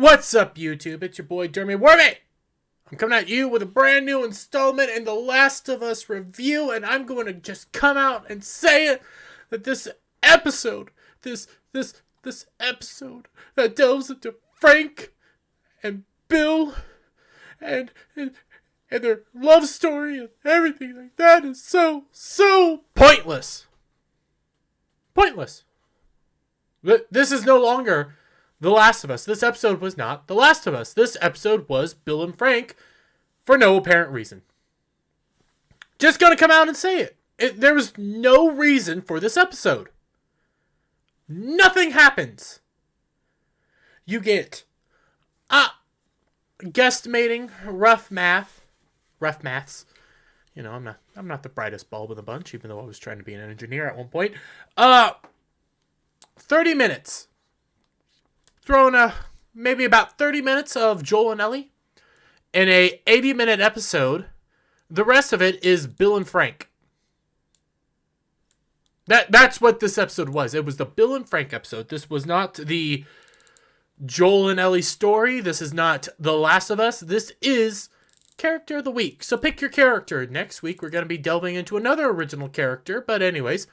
What's up, YouTube? It's your boy, Jeremy Wormy. I'm coming at you with a brand new installment in The Last of Us review, and I'm going to just come out and say it, that this episode, this episode that delves into Frank and Bill and their love story and everything like that is so pointless. Pointless. This is no longer The Last of Us. This episode was not The Last of Us. This episode was Bill and Frank for no apparent reason. Just gonna come out and say it. There was no reason for this episode. Nothing happens. You get guesstimating, rough maths. You know, I'm not the brightest bulb in the bunch, even though I was trying to be an engineer at one point. 30 minutes. Throwing maybe about 30 minutes of Joel and Ellie in a 80-minute episode. The rest of it is Bill and Frank. That's what this episode was. It was the Bill and Frank episode. This was not the Joel and Ellie story. This is not The Last of Us. This is Character of the Week. So pick your character. Next week we're going to be delving into another original character. But anyways,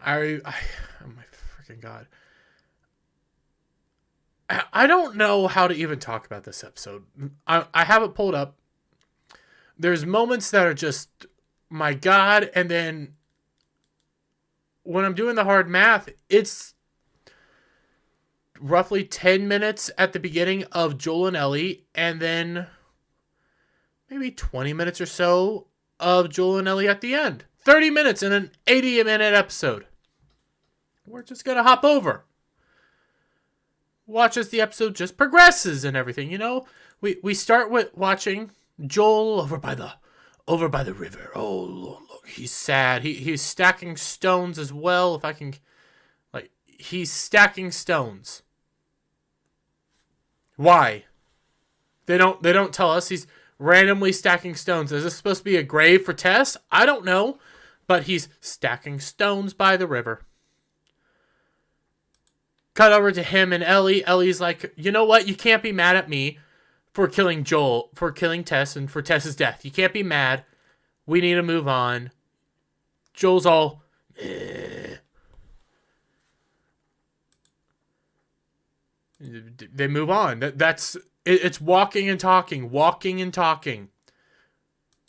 oh my freaking God. I don't know how to even talk about this episode. I have it pulled up. There's moments that are just, my God, and then when I'm doing the hard math, it's roughly 10 minutes at the beginning of Joel and Ellie, and then maybe 20 minutes or so of Joel and Ellie at the end. 30 minutes in an 80-minute episode. We're just going to hop over. Watch as the episode just progresses and everything, you know. We start with watching Joel over by the river. Oh, look, he's sad. He's stacking stones as well. If I can, he's stacking stones. Why? They don't tell us. He's randomly stacking stones. Is this supposed to be a grave for Tess? I don't know, but he's stacking stones by the river. Cut over to him and Ellie. Ellie's like, you know what? You can't be mad at me for killing Joel, for killing Tess, and for Tess's death. You can't be mad. We need to move on. Joel's all, They move on. It's walking and talking.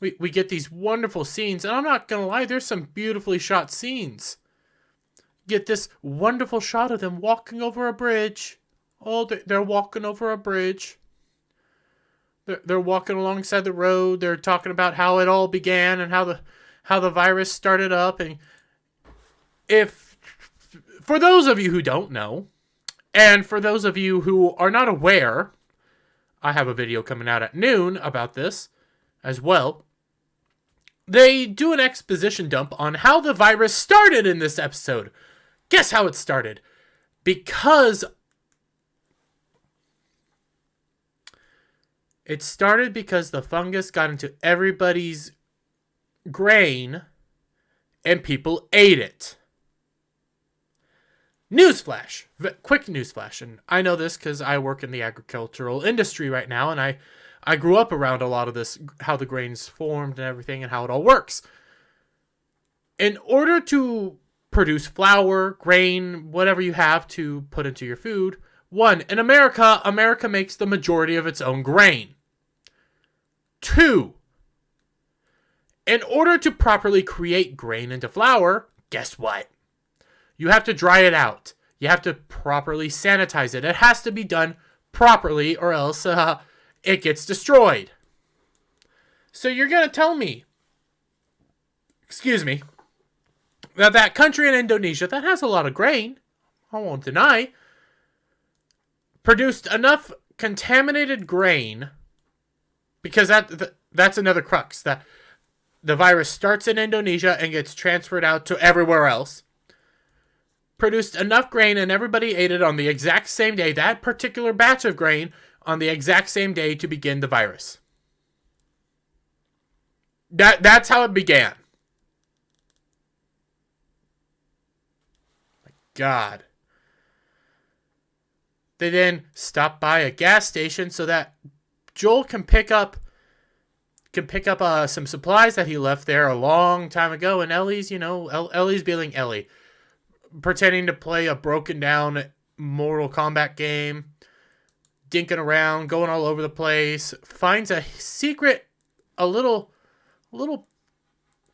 We get these wonderful scenes, and I'm not going to lie, there's some beautifully shot scenes. Get this wonderful shot of them walking over a bridge. Oh, they're walking over a bridge. They're walking alongside the road. They're talking about how it all began and how the virus started up. And for those of you who don't know, and for those of you who are not aware, I have a video coming out at noon about this as well. They do an exposition dump on how the virus started in this episode. Guess how it started? Because the fungus got into everybody's grain and people ate it. Newsflash. Quick newsflash. And I know this because I work in the agricultural industry right now, and I grew up around a lot of this, how the grains formed and everything and how it all works. In order to produce flour, grain, whatever you have to put into your food. One, in America makes the majority of its own grain. Two, in order to properly create grain into flour, guess what? You have to dry it out. You have to properly sanitize it. It has to be done properly or else it gets destroyed. So you're going to tell me, that country in Indonesia that has a lot of grain, I won't deny, produced enough contaminated grain, because that's another crux, that the virus starts in Indonesia and gets transferred out to everywhere else, produced enough grain and everybody ate it on the exact same day, that particular batch of grain on the exact same day to begin the virus. That's how it began. God. They then stop by a gas station so that Joel can pick up some supplies that he left there a long time ago. And Ellie's, Ellie's being Ellie, pretending to play a broken down Mortal Kombat game, dinking around, going all over the place, finds a little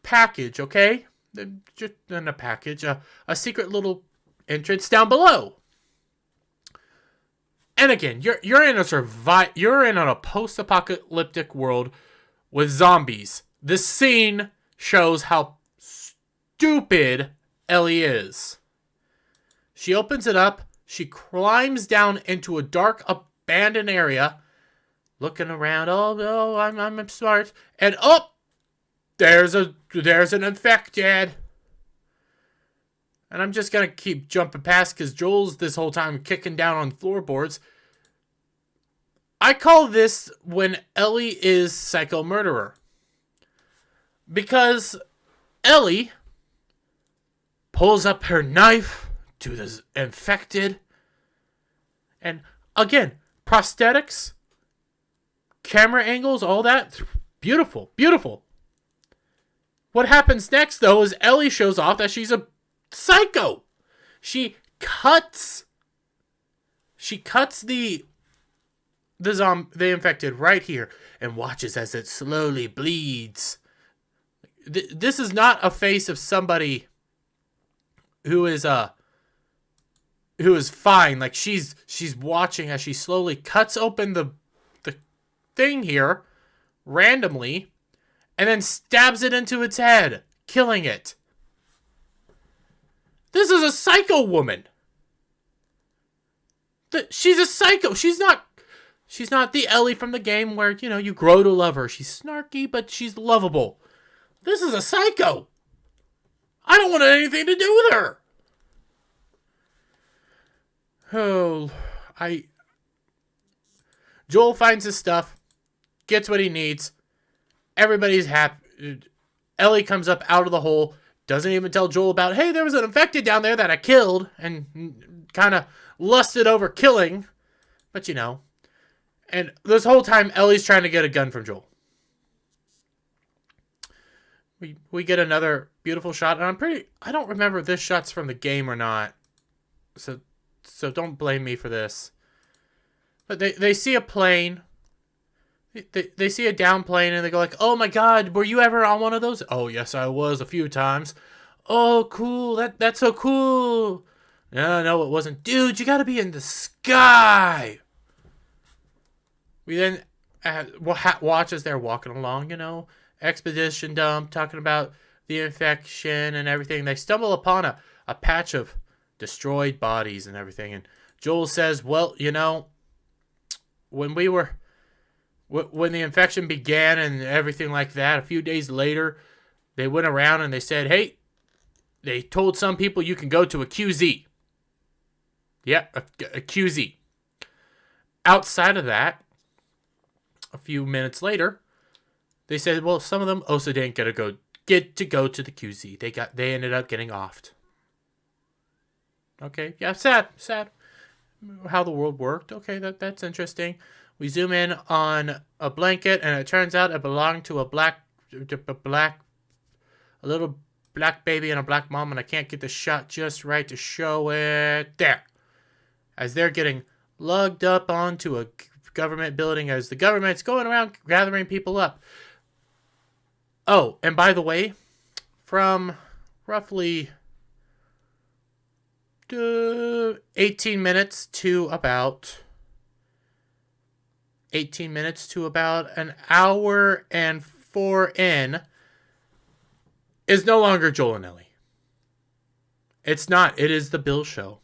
package, okay? Just in a package, a secret little entrance down below. And again, you're in a post-apocalyptic world with zombies. This scene shows how stupid Ellie is. She opens it up. She climbs down into a dark, abandoned area, looking around. Oh, I'm smart. And there's an infected. And I'm just gonna keep jumping past because Joel's this whole time kicking down on floorboards. I call this when Ellie is psycho murderer. Because Ellie pulls up her knife to the infected. And again, prosthetics, camera angles, all that. Beautiful, beautiful. What happens next, though, is Ellie shows off that she's a psycho. She cuts the infected right here and watches as it slowly bleeds. This is not a face of somebody who is fine. Like she's watching as she slowly cuts open the thing here randomly and then stabs it into its head, killing it. This is a psycho woman. She's a psycho. She's not the Ellie from the game where, you grow to love her. She's snarky, but she's lovable. This is a psycho. I don't want anything to do with her. Joel finds his stuff, gets what he needs. Everybody's happy. Ellie comes up out of the hole, doesn't even tell Joel about, hey, there was an infected down there that I killed, and kind of lusted over killing. But and this whole time, Ellie's trying to get a gun from Joel. We get another beautiful shot, and I don't remember if this shot's from the game or not. So don't blame me for this. But they see a plane. They see a down plane, and they go like, oh my god, were you ever on one of those? Oh, yes, I was a few times. Oh, cool. That's so cool. No, it wasn't. Dude, you gotta be in the sky. We then watch as they're walking along, expedition dump, talking about the infection and everything. They stumble upon a patch of destroyed bodies and everything. And Joel says, well, when the infection began and everything like that, a few days later, they went around and they said, hey, they told some people you can go to a QZ. Yeah, a QZ. Outside of that, a few minutes later, they said, well, some of them also didn't get to go to the QZ. They ended up getting offed. Okay, yeah, sad how the world worked. Okay, that's interesting. We zoom in on a blanket, and it turns out it belonged to a little black baby and a black mom, and I can't get the shot just right to show it. There. As they're getting lugged up onto a government building as the government's going around gathering people up. Oh, and by the way, from roughly 18 minutes to about an hour and 4 in is no longer Joel and Ellie. It's not. It is the Bill show.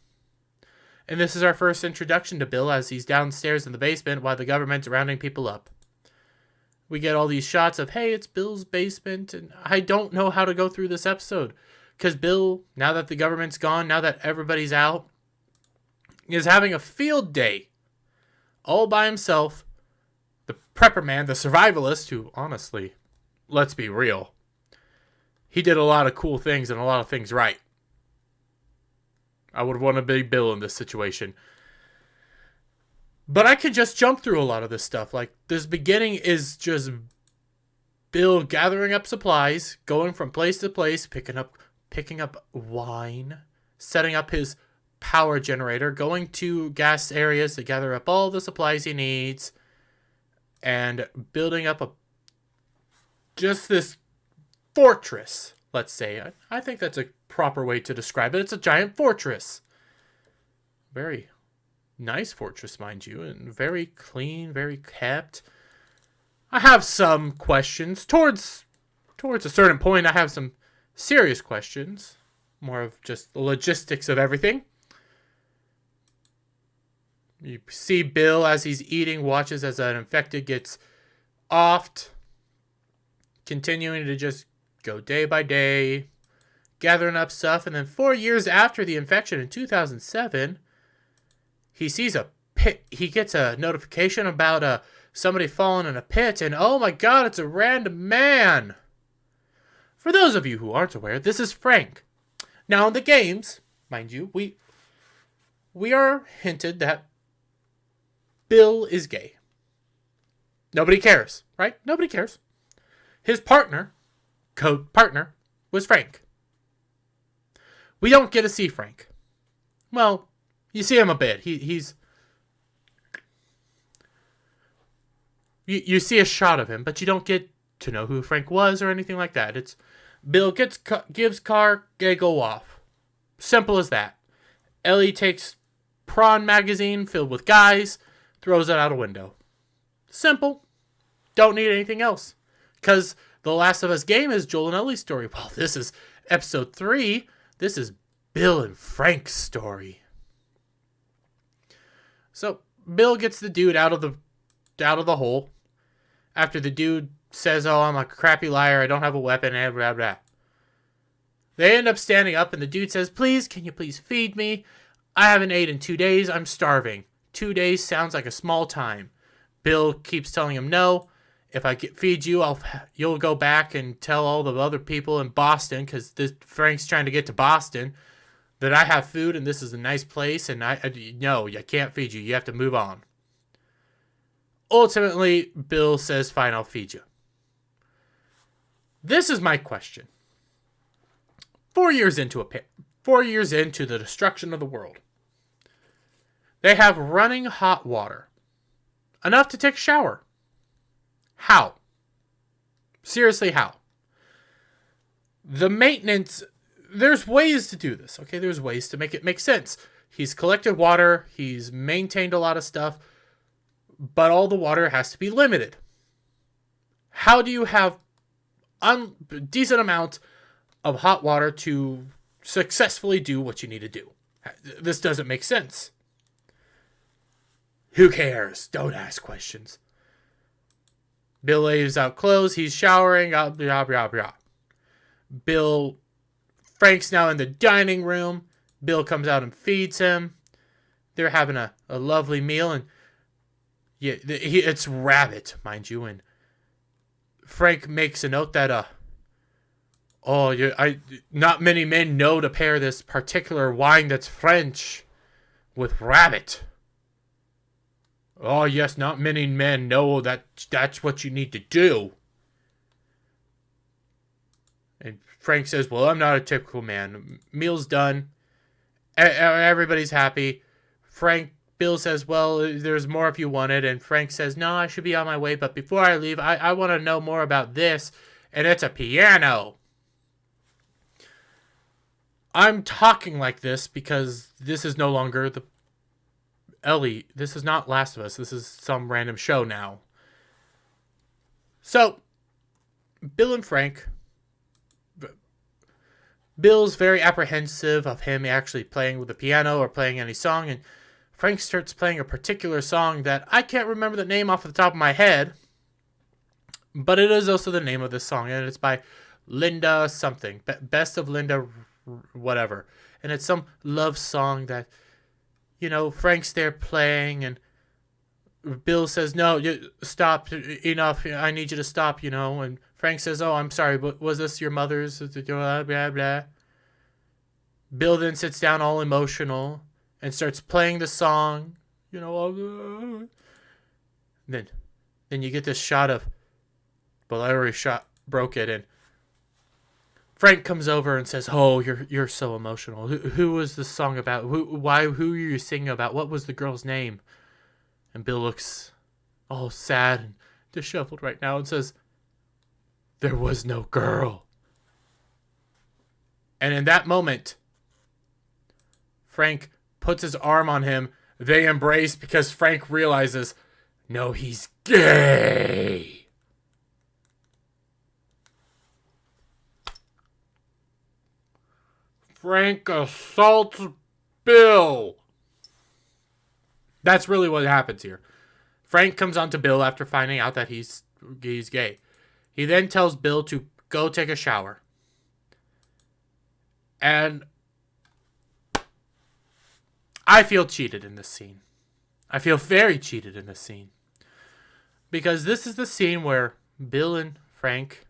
And this is our first introduction to Bill as he's downstairs in the basement while the government's rounding people up. We get all these shots of, hey, it's Bill's basement, and I don't know how to go through this episode. Because Bill, now that the government's gone, now that everybody's out, is having a field day. All by himself. The prepper man, the survivalist, who, honestly, let's be real, he did a lot of cool things and a lot of things right. I would want to be Bill in this situation. But I can just jump through a lot of this stuff. Like, this beginning is just Bill gathering up supplies, going from place to place, picking up wine, setting up his power generator, going to gas areas to gather up all the supplies he needs, and building up just this fortress, let's say. I think that's a proper way to describe it. It's a giant fortress. Very nice fortress, mind you, and very clean, very kept. I have some questions. Towards a certain point, I have some serious questions. More of just the logistics of everything. You see Bill, as he's eating, watches as an infected gets offed. Continuing to just go day by day, gathering up stuff. And then 4 years after the infection in 2007, he sees a pit. He gets a notification about somebody falling in a pit. And oh my God, it's a random man. For those of you who aren't aware, this is Frank. Now in the games, mind you, we are hinted that Bill is gay. Nobody cares, right? Nobody cares. His co-partner, was Frank. We don't get to see Frank. Well, you see him a bit. He's... You see a shot of him, but you don't get to know who Frank was or anything like that. It's Bill gives car, gay go off. Simple as that. Ellie takes prawn magazine filled with guys, throws it out a window. Simple. Don't need anything else. Because The Last of Us game is Joel and Ellie's story. Well, this is episode 3. This is Bill and Frank's story. So Bill gets the dude out of the hole. After the dude says, "Oh, I'm a crappy liar. I don't have a weapon." And blah blah. They end up standing up, and the dude says, "Please, can you please feed me? I haven't ate in 2 days. I'm starving." 2 days sounds like a small time. Bill keeps telling him, "No. If I feed you, you'll go back and tell all the other people in Boston, because Frank's trying to get to Boston, that I have food and this is a nice place, and no, I can't feed you. You have to move on." Ultimately, Bill says, "Fine, I'll feed you." This is my question. 4 years into 4 years into the destruction of the world, they have running hot water, enough to take a shower. How? Seriously, how? The maintenance, there's ways to do this, okay? There's ways to make it make sense. He's collected water, he's maintained a lot of stuff, but all the water has to be limited. How do you have decent amount of hot water to successfully do what you need to do? This doesn't make sense. Who cares? Don't ask questions. Bill lays out clothes. He's showering. Blah, blah, blah. Frank's now in the dining room. Bill comes out and feeds him. They're having a lovely meal. And yeah, it's rabbit, mind you. And Frank makes a note that, not many men know to pair this particular wine that's French with rabbit. Oh, yes, not many men know that's what you need to do. And Frank says, "Well, I'm not a typical man." Meal's done. Everybody's happy. Bill says, "Well, there's more if you wanted." And Frank says, "No, I should be on my way. But before I leave, I want to know more about this. And it's a piano." I'm talking like this because this is no longer Ellie, this is not Last of Us. This is some random show now. So, Bill and Frank. Bill's very apprehensive of him actually playing with the piano or playing any song. And Frank starts playing a particular song that I can't remember the name off the top of my head. But it is also the name of this song. And it's by Linda something. Best of Linda whatever. And it's some love song that... Frank's there playing, and Bill says, "No, stop, enough, I need you to stop, And Frank says, "Oh, I'm sorry, but was this your mother's?" Blah, blah, blah. Bill then sits down all emotional and starts playing the song, you know, all then you get this shot of, well, I already broke it, and Frank comes over and says, "Oh, you're so emotional. Who was this song about? Who are you singing about? What was the girl's name?" And Bill looks all sad and disheveled right now and says, "There was no girl." And in that moment, Frank puts his arm on him. They embrace because Frank realizes, no, he's gay. Frank assaults Bill. That's really what happens here. Frank comes on to Bill after finding out that he's gay. He then tells Bill to go take a shower. And I feel cheated in this scene. I feel very cheated in this scene. Because this is the scene where Bill and Frank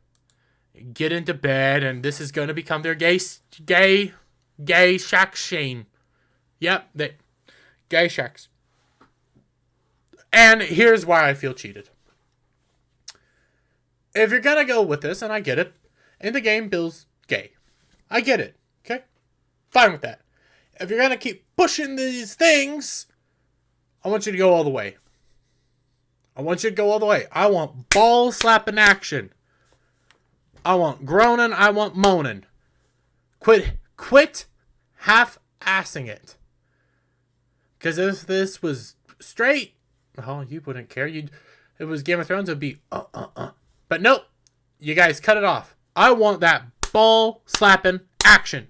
get into bed, and this is going to become their gay shack scene. Yep, gay shacks. And here's why I feel cheated. If you're going to go with this, and I get it, in the game, Bill's gay. I get it, okay? Fine with that. If you're going to keep pushing these things, I want you to go all the way. I want you to go all the way. I want ball slapping action. I want groaning. I want moaning. Quit half-assing it. Because if this was straight, oh, you wouldn't care. If it was Game of Thrones, it would be But nope. You guys cut it off. I want that ball slapping action.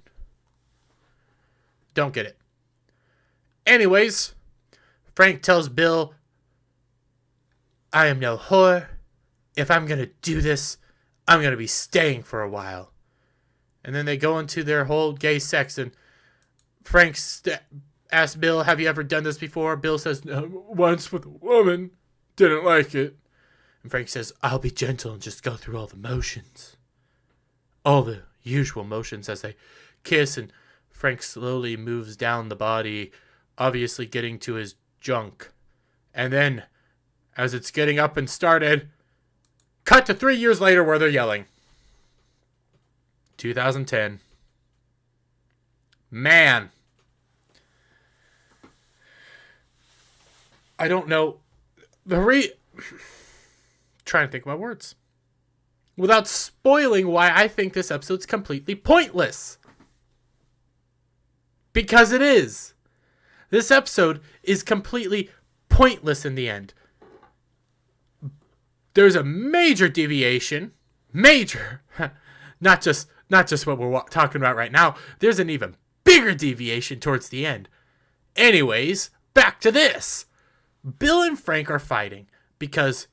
Don't get it. Anyways, Frank tells Bill, I am no whore. If I'm going to do this, I'm going to be staying for a while. And then they go into their whole gay sex, and Frank asks Bill, have you ever done this before? Bill says, no, once with a woman. Didn't like it. And Frank says, I'll be gentle and just go through all the motions. All the usual motions as they kiss, and Frank slowly moves down the body, obviously getting to his junk. And then, as it's getting up and started, cut to 3 years later where they're yelling. 2010. Man. I don't know. Trying to think of my words. Without spoiling why I think this episode's completely pointless. Because it is. This episode is completely pointless in the end. There's a major deviation. Major. Not just what we're talking about right now. There's an even bigger deviation towards the end. Anyways, back to this. Bill and Frank are fighting because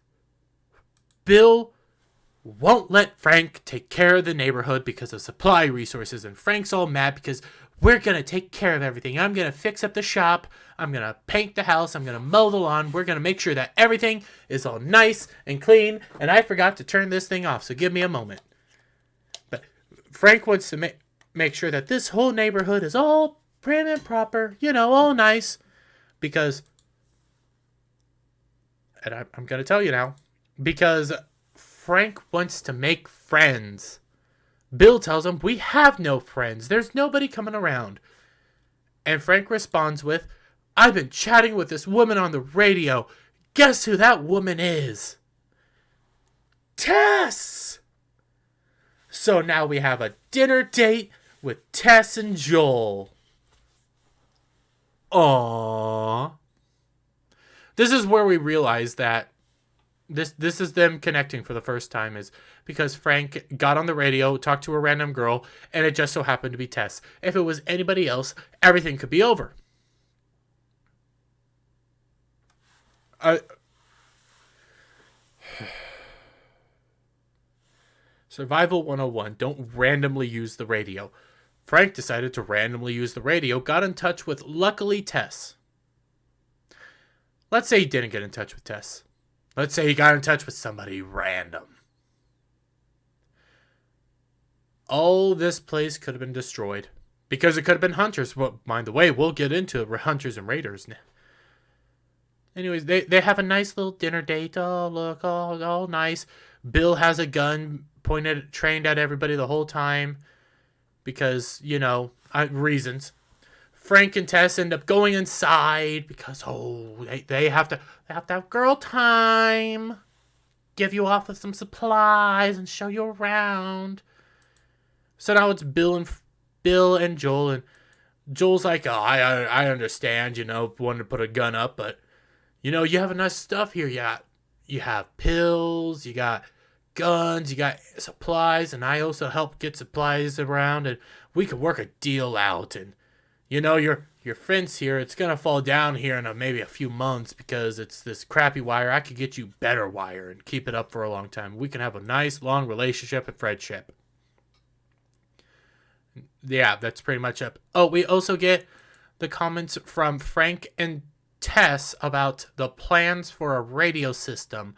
Bill won't let Frank take care of the neighborhood because of supply resources, and Frank's all mad because we're going to take care of everything. I'm going to fix up the shop. I'm going to paint the house. I'm going to mow the lawn. We're going to make sure that everything is all nice and clean, and I forgot to turn this thing off, so give me a moment. But Frank wants to make sure that this whole neighborhood is all prim and proper, all nice, because, and I'm going to tell you now, because Frank wants to make friends. Bill tells him, we have no friends. There's nobody coming around. And Frank responds with, I've been chatting with this woman on the radio. Guess who that woman is? Tess! So now we have a dinner date with Tess and Joel. Aww. This is where we realize that this is them connecting for the first time, is because Frank got on the radio, talked to a random girl, and it just so happened to be Tess. If it was anybody else, everything could be over. Survival 101. Don't randomly use the radio. Frank decided to randomly use the radio, got in touch with, luckily, Tess. Let's say he didn't get in touch with Tess. Let's say he got in touch with somebody random. All this place could have been destroyed. Because it could have been hunters. Well, mind the way, we'll get into hunters and raiders. Anyways, they have a nice little dinner date. Oh, look, all nice. Bill has a gun trained at everybody the whole time because, reasons. Frank and Tess end up going inside because, they have to have girl time. Give you off with some supplies and show you around. So now it's Bill and Joel, and Joel's like, oh, I understand, wanting to put a gun up, but you have enough stuff here. You have pills, you got guns, you got supplies, and I also help get supplies around, and we could work a deal out. And your fence here, it's gonna fall down here in maybe a few months because it's this crappy wire. I could get you better wire and keep it up for a long time. We can have a nice long relationship and friendship. Yeah, that's pretty much it. Oh, we also get the comments from Frank and Tess about the plans for a radio system,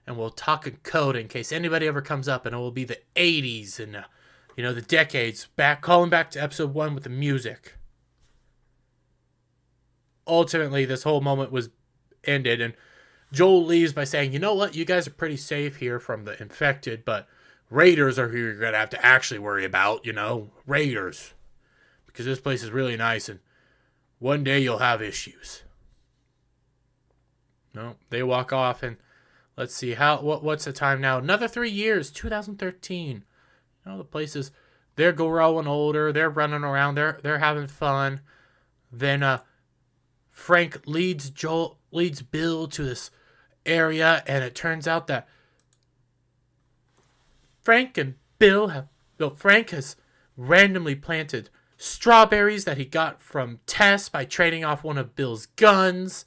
and we'll talk in code in case anybody ever comes up, and it will be the 80s and the decades, calling back to episode 1 with the music. Ultimately, this whole moment was ended, and Joel leaves by saying, you know what, you guys are pretty safe here from the infected, but raiders are who you're going to have to actually worry about, raiders, because this place is really nice, and one day you'll have issues. No, they walk off, and let's see what's the time now? Another 3 years, 2013. The places, they're growing older, they're running around, they're having fun. Then Frank leads Bill to this area, and it turns out that Frank has randomly planted strawberries that he got from Tess by trading off one of Bill's guns.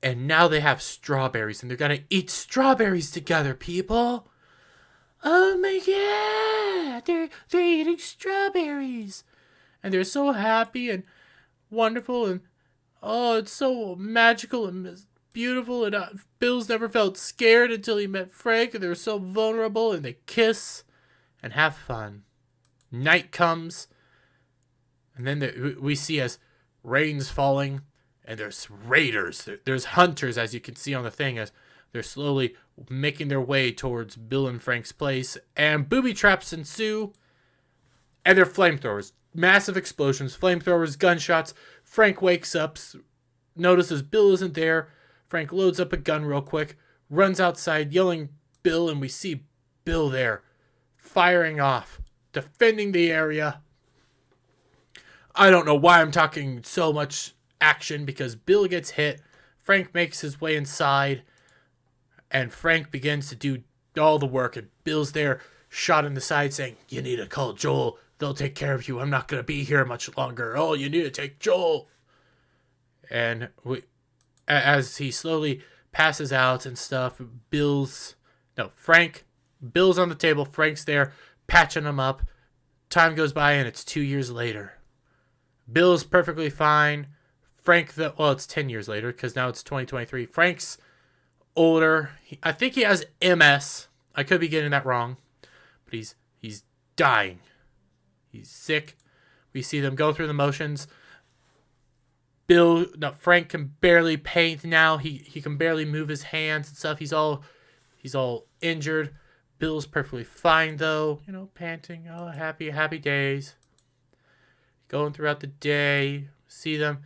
And now they have strawberries, and they're going to eat strawberries together, people. Oh my god, they're eating strawberries. And they're so happy and wonderful, and it's so magical and beautiful. And Bill's never felt scared until he met Frank, and they're so vulnerable, and they kiss and have fun. Night comes, and then we see as rain's falling, and there's raiders, there's hunters, as you can see on the thing, as they're slowly making their way towards Bill and Frank's place, and booby traps ensue, and they're flamethrowers. Massive explosions, flamethrowers, gunshots. Frank wakes up, notices Bill isn't there. Frank loads up a gun real quick, runs outside yelling Bill, and we see Bill there, firing off, defending the area. I don't know why I'm talking so much action, because Bill gets hit, Frank makes his way inside, and Frank begins to do all the work, and Bill's there, shot in the side, saying, you need to call Joel, they'll take care of you, I'm not going to be here much longer, you need to take Joel. And as he slowly passes out and stuff, Bill's on the table, Frank's there, patching him up, time goes by, and it's 2 years later. Bill's perfectly fine. It's 10 years later, because now it's 2023. Frank's older. I think he has MS. I could be getting that wrong. But he's dying. He's sick. We see them go through the motions. Frank can barely paint now. He can barely move his hands and stuff. He's all injured. Bill's perfectly fine, though. Panting. Happy days. Going throughout the day. See them,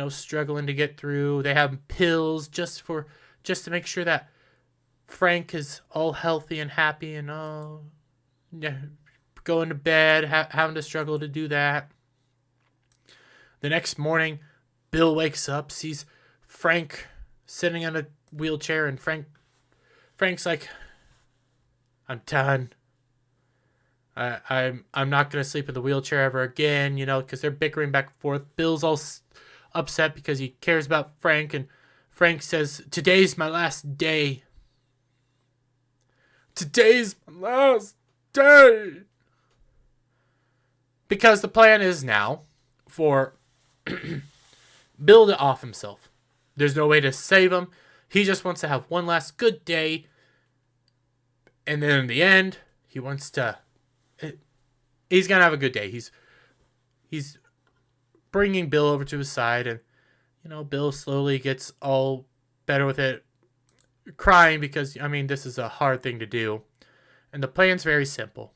struggling to get through. They have pills just to make sure that Frank is all healthy and happy, and going to bed, having to struggle to do that. The next morning, Bill wakes up, sees Frank sitting in a wheelchair, and Frank's like, I'm done. I'm not going to sleep in the wheelchair ever again, because they're bickering back and forth. Bill's all upset because he cares about Frank, and Frank says, today's my last day. Today's my last day. Because the plan is now for Bill to off himself. There's no way to save him. He just wants to have one last good day. And then in the end, he wants to... He's going to have a good day. He's bringing Bill over to his side. And, Bill slowly gets all better with it, crying because, I mean, this is a hard thing to do. And the plan's very simple.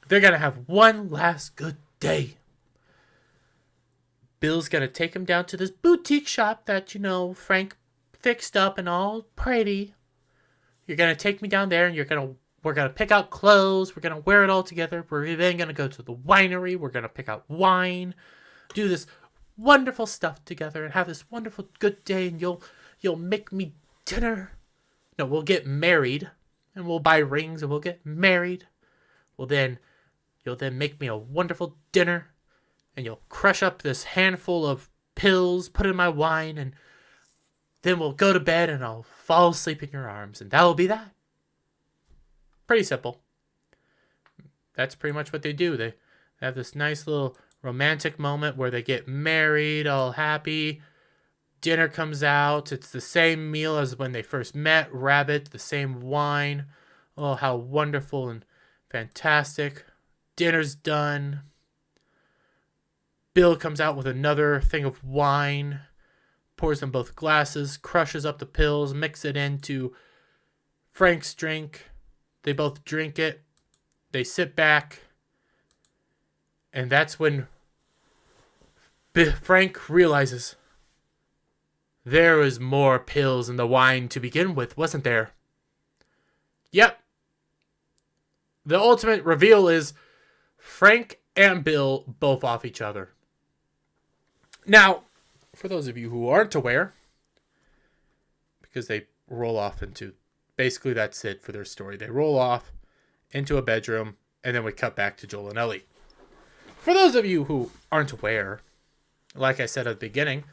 They're going to have one last good day. Bill's going to take him down to this boutique shop that, Frank fixed up and all pretty. You're going to take me down there and we're going to pick out clothes. We're going to wear it all together. We're then going to go to the winery. We're going to pick out wine, do this wonderful stuff together and have this wonderful good day. And you'll make me dinner. No, we'll get married and we'll buy rings and we'll get married. You'll then make me a wonderful dinner and you'll crush up this handful of pills, put in my wine, and then we'll go to bed and I'll fall asleep in your arms, and that'll be that. Pretty simple. That's pretty much what they do. They have this nice little romantic moment where they get married, all happy. Dinner comes out. It's the same meal as when they first met. Rabbit, the same wine. Oh, how wonderful and fantastic. Dinner's done. Bill comes out with another thing of wine, pours them both glasses, crushes up the pills, mix it into Frank's drink. They both drink it. They sit back. And that's when Frank realizes there was more pills in the wine to begin with, wasn't there? Yep. The ultimate reveal is Frank and Bill both off each other. Now, for those of you who aren't aware, because they roll off into, basically that's it for their story. They roll off into a bedroom, and then we cut back to Joel and Ellie. For those of you who aren't aware, like I said at the beginning,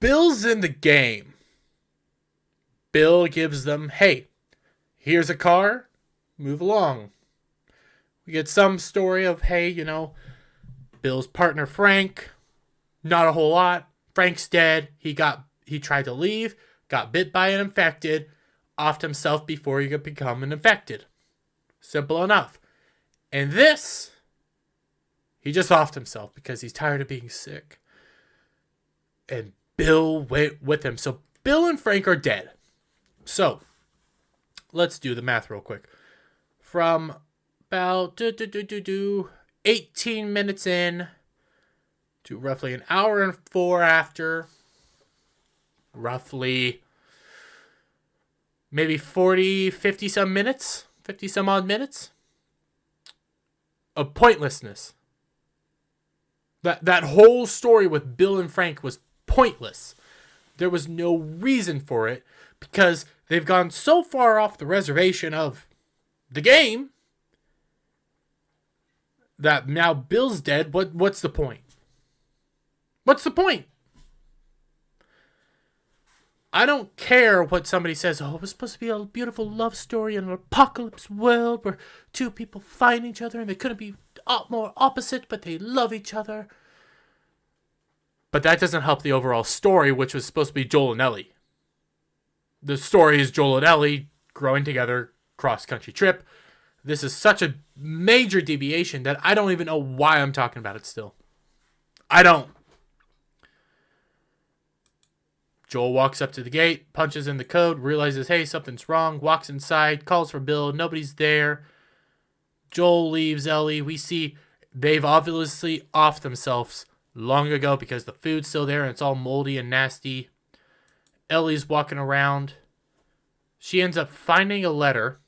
Bill's in the game. Bill gives them, hey, here's a car, move along. We get some story of, hey, Bill's partner Frank, not a whole lot. Frank's dead. He tried to leave, got bit by an infected, offed himself before he could become an infected. Simple enough. And this, he just offed himself because he's tired of being sick. And Bill went with him. So Bill and Frank are dead. So let's do the math real quick. From about 18 minutes in to roughly an hour and 4 after, roughly maybe 50 some minutes, 50 some odd minutes of pointlessness. That whole story with Bill and Frank was pointless. There was no reason for it because they've gone so far off the reservation of the game that now Bill's dead. What's the point? What's the point? I don't care what somebody says. Oh, it was supposed to be a beautiful love story in an apocalypse world where two people find each other and they couldn't be more opposite, but they love each other. But that doesn't help the overall story, which was supposed to be Joel and Ellie. The story is Joel and Ellie growing together, cross-country trip. This is such a major deviation that I don't even know why I'm talking about it still. I don't. Joel walks up to the gate, punches in the code, realizes, hey, something's wrong, walks inside, calls for Bill, nobody's there. Joel leaves Ellie. We see they've obviously offed themselves long ago because the food's still there and it's all moldy and nasty. Ellie's walking around. She ends up finding a letter.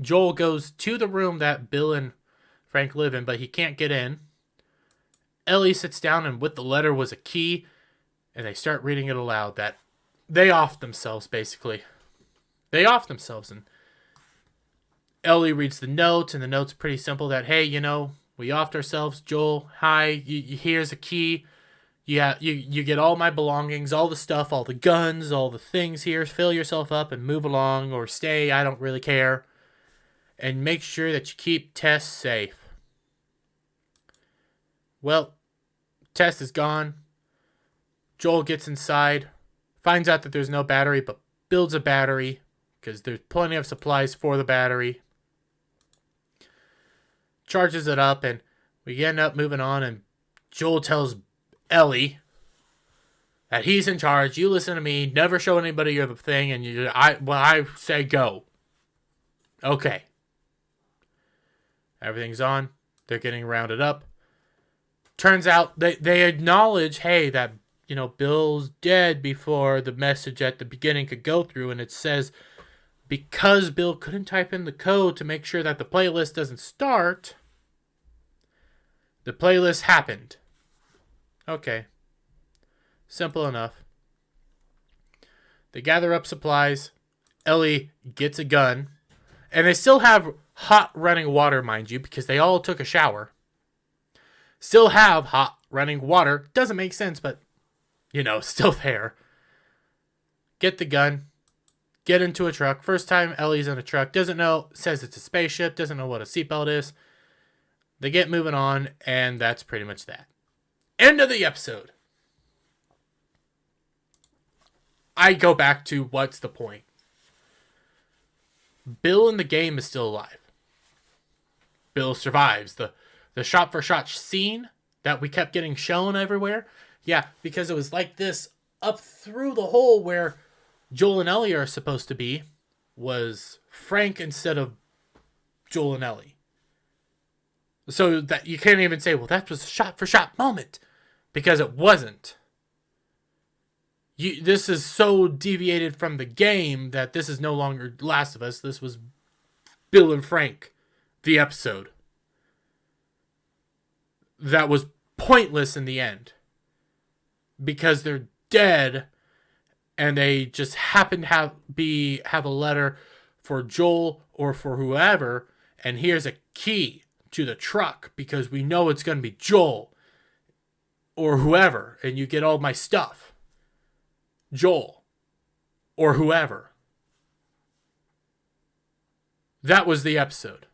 Joel goes to the room that Bill and Frank live in, but he can't get in. Ellie sits down, and with the letter was a key, and they start reading it aloud. That they offed themselves, basically. They offed themselves, and Ellie reads the note, and the note's pretty simple that, hey, we offed ourselves. Joel, hi, here's a key. Yeah, you get all my belongings, all the stuff, all the guns, all the things here. Fill yourself up and move along or stay. I don't really care. And make sure that you keep Tess safe. Well, Tess is gone. Joel gets inside, finds out that there's no battery, but builds a battery because there's plenty of supplies for the battery. Charges it up, and we end up moving on, and Joel tells Ellie, that he's in charge. You listen to me. Never show anybody you're the thing, and I say go. Okay. Everything's on. They're getting rounded up. Turns out they acknowledge, hey, that Bill's dead before the message at the beginning could go through, and it says because Bill couldn't type in the code to make sure that the playlist doesn't start, the playlist happened. Okay. Simple enough. They gather up supplies. Ellie gets a gun. And they still have hot running water, mind you, because they all took a shower. Still have hot running water. Doesn't make sense, but, still there. Get the gun. Get into a truck. First time Ellie's in a truck. Doesn't know. Says it's a spaceship. Doesn't know what a seatbelt is. They get moving on, and that's pretty much that. End of the episode. I go back to what's the point? Bill in the game is still alive. Bill survives. The shot-for-shot scene that we kept getting shown everywhere. Yeah, because it was like this up through the hole where Joel and Ellie are supposed to be was Frank instead of Joel and Ellie. So that you can't even say, well, that was a shot-for-shot moment. Because it wasn't. This is so deviated from the game that this is no longer Last of Us. This was Bill and Frank, the episode. That was pointless in the end. Because they're dead and they just happen to have a letter for Joel or for whoever, and here's a key to the truck because we know it's going to be Joel or whoever, and you get all my stuff. Joel or whoever. That was the episode.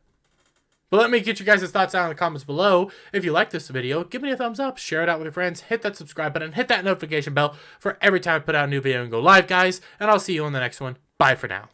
But let me get you guys' thoughts down in the comments below. If you like this video, give me a thumbs up, share it out with your friends, hit that subscribe button, hit that notification bell for every time I put out a new video and go live, guys. And I'll see you on the next one. Bye for now.